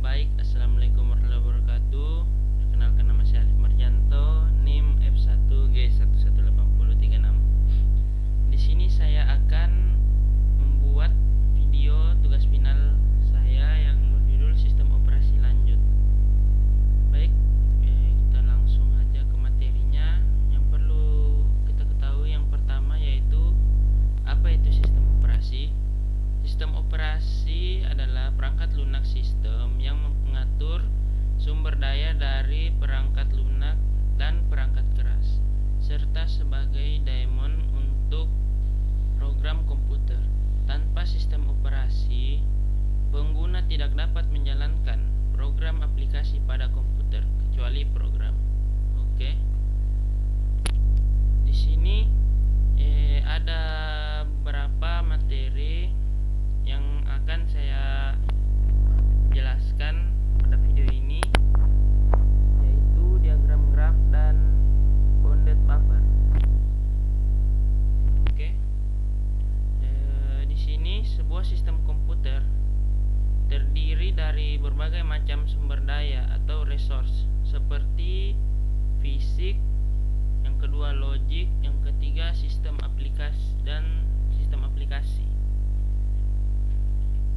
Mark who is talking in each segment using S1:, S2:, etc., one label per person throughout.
S1: Baik, Assalamualaikum warahmatullahi wabarakatuh. Perkenalkan, nama saya Alif Marjanto, NIM F1G1180336. Di sini saya akan membuat video tugas final saya yang berjudul Sistem Operasi Lanjut. Baik, kita langsung aja ke materinya. Yang perlu kita ketahui yang pertama yaitu apa itu sistem operasi. Sistem operasi adalah perangkat lunak sistem yang mengatur sumber daya dari perangkat lunak dan perangkat keras, serta sebagai daemon untuk program komputer. Tanpa sistem operasi, pengguna tidak dapat menjalankan program aplikasi pada komputer kecuali program. Oke. Di sini ada beberapa materi yang akan saya jelaskan pada video ini, yaitu diagram graf dan bounded buffer. Oke. Di sini sebuah sistem komputer terdiri dari berbagai macam sumber daya atau resource seperti fisik, yang kedua logik, yang ketiga sistem aplikasi dan sistem aplikasi.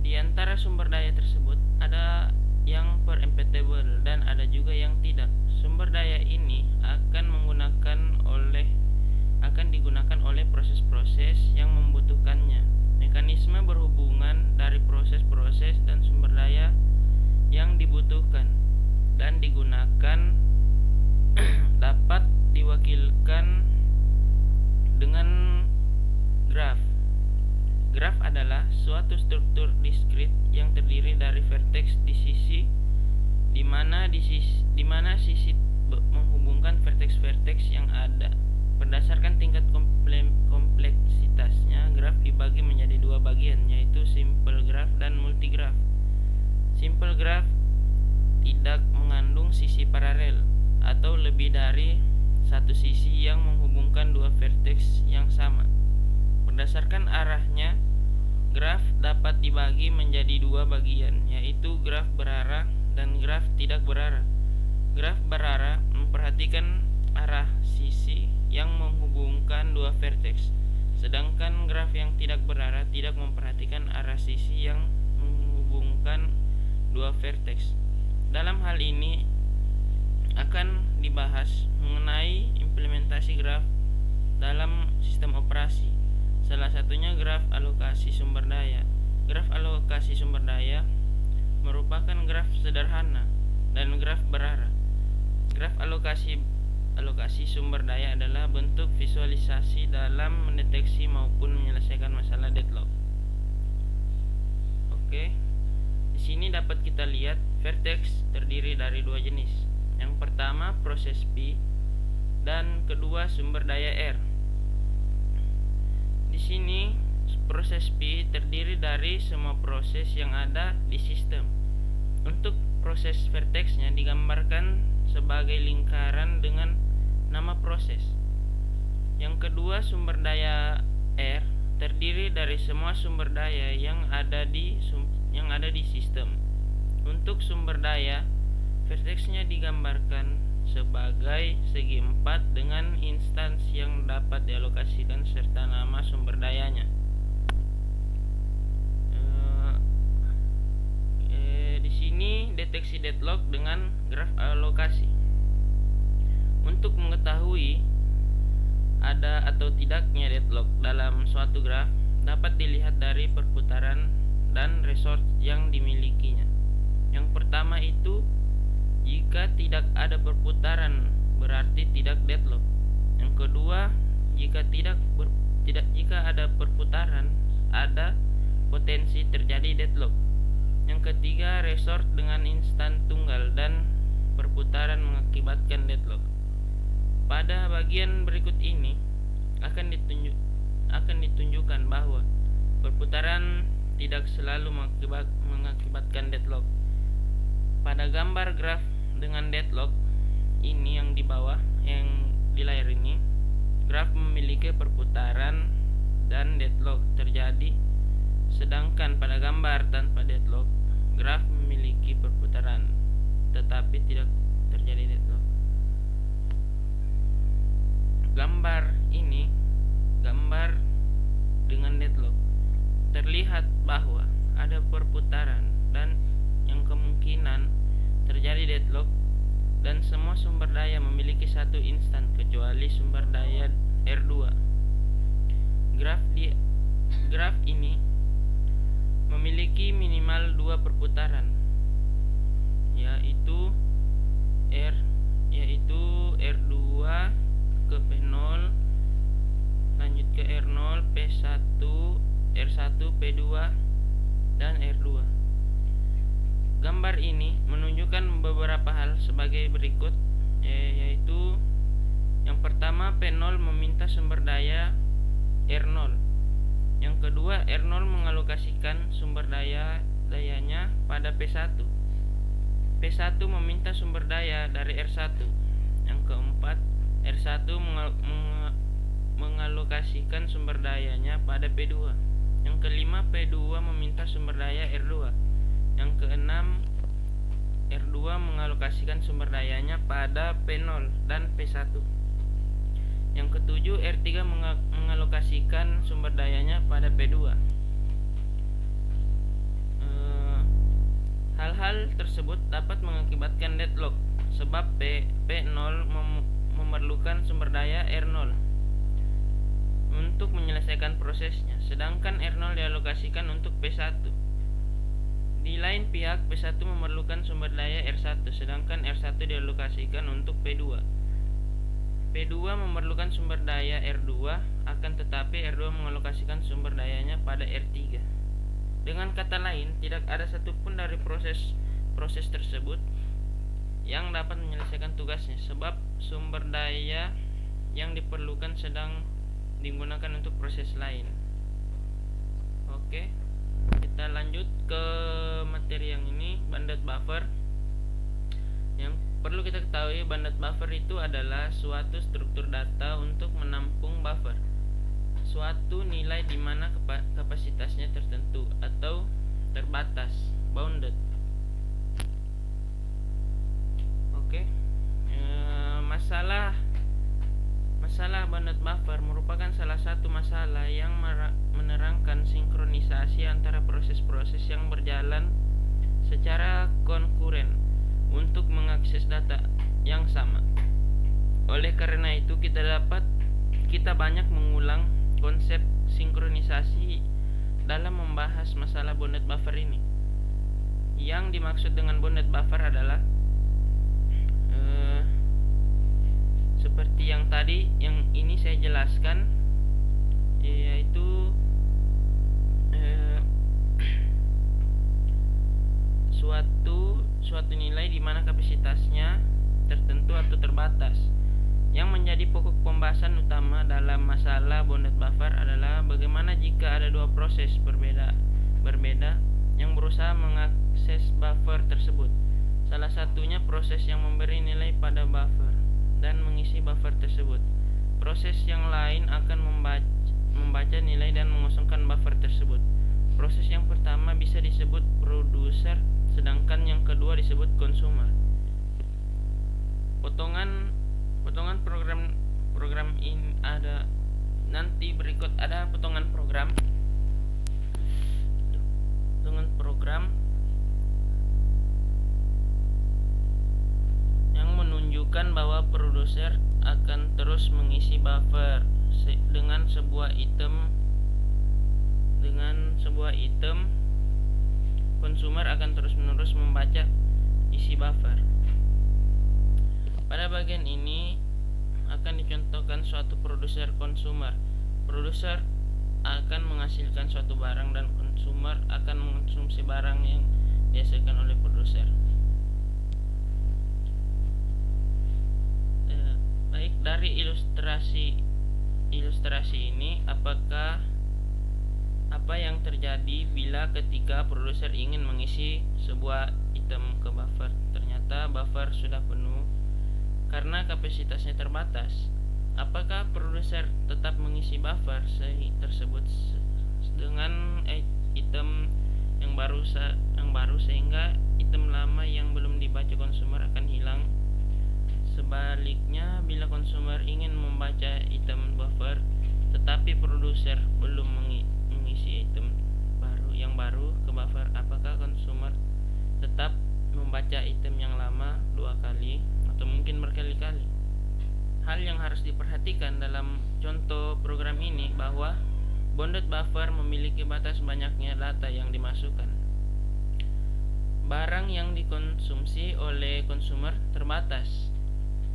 S1: Di antara sumber daya tersebut ada yang preemptible dan ada juga yang tidak. Sumber daya ini akan digunakan oleh proses-proses yang membutuhkannya. Mekanisme berhubungan dari proses-proses dan sumber daya yang dibutuhkan dan digunakan dapat diwakilkan dengan graf. Graf adalah suatu struktur diskrit yang terdiri dari vertex di sisi di mana sisi menghubungkan vertex-vertex yang ada. Berdasarkan tingkat kompleksitasnya, graf dibagi menjadi dua bagian, yaitu simple graph dan multigraph. Simple graph tidak mengandung sisi paralel atau lebih dari satu sisi yang menghubungkan dua vertex yang sama. Berdasarkan arahnya, graf dapat dibagi menjadi dua bagian, yaitu graf berarah dan graf tidak berarah. Graf berarah memperhatikan arah sisi yang menghubungkan dua vertex, sedangkan graf yang tidak berarah tidak memperhatikan arah sisi yang menghubungkan dua vertex. Dalam hal ini akan dibahas mengenai implementasi graf dalam sistem operasi. Salah satunya graf alokasi sumber daya. Graf alokasi sumber daya merupakan graf sederhana dan graf berarah. Graf alokasi sumber daya adalah bentuk visualisasi dalam mendeteksi maupun menyelesaikan masalah deadlock. Oke. Di sini dapat kita lihat vertex terdiri dari dua jenis. Yang pertama proses P dan kedua sumber daya R. Di sini proses P terdiri dari semua proses yang ada di sistem. Untuk proses vertexnya digambarkan sebagai lingkaran dengan nama proses. Yang kedua sumber daya R terdiri dari semua sumber daya yang ada di sistem. Untuk sumber daya, vertexnya digambarkan sebagai segi empat dengan instans yang dapat dialokasikan serta nama sumber dayanya. Di sini deteksi deadlock dengan graf alokasi. Untuk mengetahui ada atau tidaknya deadlock dalam suatu graf dapat dilihat dari perputaran dan resource yang dimilikinya. Yang pertama itu, jika tidak ada perputaran berarti tidak deadlock. Yang kedua, jika ada perputaran ada potensi terjadi deadlock. Yang ketiga, resource dengan instan tunggal dan perputaran mengakibatkan deadlock. Pada bagian berikut ini akan ditunjukkan bahwa perputaran tidak selalu mengakibatkan deadlock. Pada gambar graf dengan deadlock ini yang di bawah, yang di layar ini, graf memiliki perputaran dan deadlock terjadi, sedangkan pada gambar tanpa deadlock graf memiliki perputaran, tetapi tidak terjadi deadlock. Gambar ini gambar dengan deadlock. Terlihat bahwa ada perputaran dan yang kemungkinan terjadi deadlock, dan semua sumber daya memiliki satu instan kecuali sumber daya R2. Graf ini memiliki minimal 2 perputaran, yaitu R2 ke P0, lanjut ke R0, P1, R1, P2, dan R2. Gambar ini menunjukkan beberapa hal sebagai berikut, yaitu yang pertama, P0 meminta sumber daya R0. Yang kedua, R0 mengalokasikan sumber dayanya pada P1. P1 meminta sumber daya dari R1. Yang keempat, R1 mengalokasikan sumber dayanya pada P2. Yang kelima, P2 meminta sumber daya R2. Yang keenam, R2 mengalokasikan sumber dayanya pada P0 dan P1. Yang ketujuh, R3 mengalokasikan sumber dayanya pada P2. Hal-hal tersebut dapat mengakibatkan deadlock sebab P0 memerlukan sumber daya R0 untuk menyelesaikan prosesnya, sedangkan R0 dialokasikan untuk P1. Di lain pihak, P1 memerlukan sumber daya R1, sedangkan R1 dialokasikan untuk P2. P2 memerlukan sumber daya R2, akan tetapi R2 mengalokasikan sumber dayanya pada R3. Dengan kata lain, tidak ada satupun dari proses tersebut yang dapat menyelesaikan tugasnya, sebab sumber daya yang diperlukan sedang digunakan untuk proses lain. Oke, kita lanjut ke materi yang ini, banded buffer. Yang perlu kita ketahui, banded buffer itu adalah suatu struktur data untuk menampung buffer, suatu nilai di mana kapasitasnya tertentu atau terbatas, bounded. Oke. Masalah banded buffer merupakan salah satu masalah yang menerangkan sinkronisasi antara proses-proses yang berjalan secara konkuren untuk mengakses data yang sama. Oleh karena itu, kita banyak mengulang konsep sinkronisasi dalam membahas masalah bounded buffer ini. Yang dimaksud dengan bounded buffer adalah seperti yang tadi yang ini saya jelaskan, yaitu suatu nilai di mana kapasitasnya tertentu atau terbatas. Yang menjadi pokok pembahasan utama dalam masalah bounded buffer adalah bagaimana jika ada dua proses berbeda yang berusaha mengakses buffer tersebut. Salah satunya proses yang memberi nilai pada buffer dan mengisi buffer tersebut. Proses yang lain akan membaca nilai dan mengosongkan buffer tersebut. Proses yang pertama bisa disebut producer, sedangkan yang kedua disebut consumer. Potongan program ini ada nanti berikut ada potongan program yang menunjukkan bahwa produser akan terus mengisi buffer dengan sebuah item consumer akan terus-menerus membaca isi buffer. Pada bagian ini akan dicontohkan suatu produser consumer. Produser akan menghasilkan suatu barang dan consumer akan mengonsumsi barang yang dihasilkan oleh produser. Baik, dari ilustrasi ini, apa yang terjadi bila ketika produser ingin mengisi sebuah item ke buffer, ternyata buffer sudah penuh karena kapasitasnya terbatas. Apakah produser tetap mengisi buffer tersebut dengan item yang baru sehingga item lama yang belum dibaca konsumer akan hilang. Sebaliknya, bila konsumer ingin membaca item buffer tetapi produser belum mengisi item yang baru ke buffer, apakah konsumer tetap membaca item yang lama 2 kali atau mungkin berkali-kali? Hal yang harus diperhatikan dalam contoh program ini bahwa bounded buffer memiliki batas banyaknya data yang dimasukkan. Barang yang dikonsumsi oleh konsumer terbatas.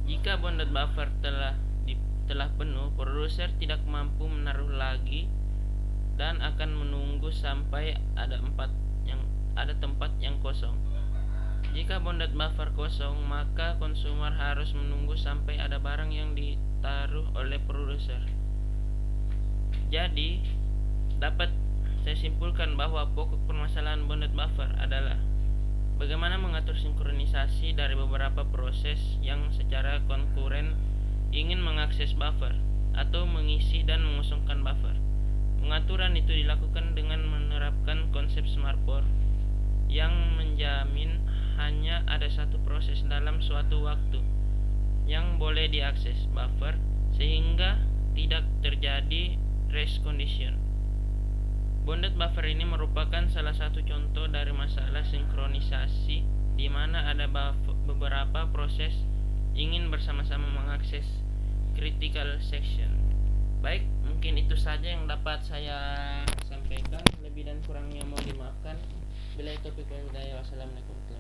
S1: Jika bounded buffer telah penuh, produser tidak mampu menaruh lagi dan akan menunggu sampai ada tempat yang kosong. Jika bounded buffer kosong, maka konsumer harus menunggu sampai ada barang yang ditaruh oleh produser. Jadi, dapat saya simpulkan bahwa pokok permasalahan bounded buffer adalah bagaimana mengatur sinkronisasi dari beberapa proses yang secara konkuren ingin mengakses buffer atau mengisi dan mengosongkan buffer. Pengaturan itu dilakukan dengan menerapkan konsep smart port yang menjamin hanya ada satu proses dalam suatu waktu yang boleh diakses buffer sehingga tidak terjadi race condition. Bounded buffer ini merupakan salah satu contoh dari masalah sinkronisasi di mana ada beberapa proses ingin bersama-sama mengakses critical section. Baik, mungkin itu saja yang dapat saya sampaikan. Lebih dan kurangnya mohon dimaafkan. Bila itu topik, wassalamualaikum warahmatullahi wabarakatuh.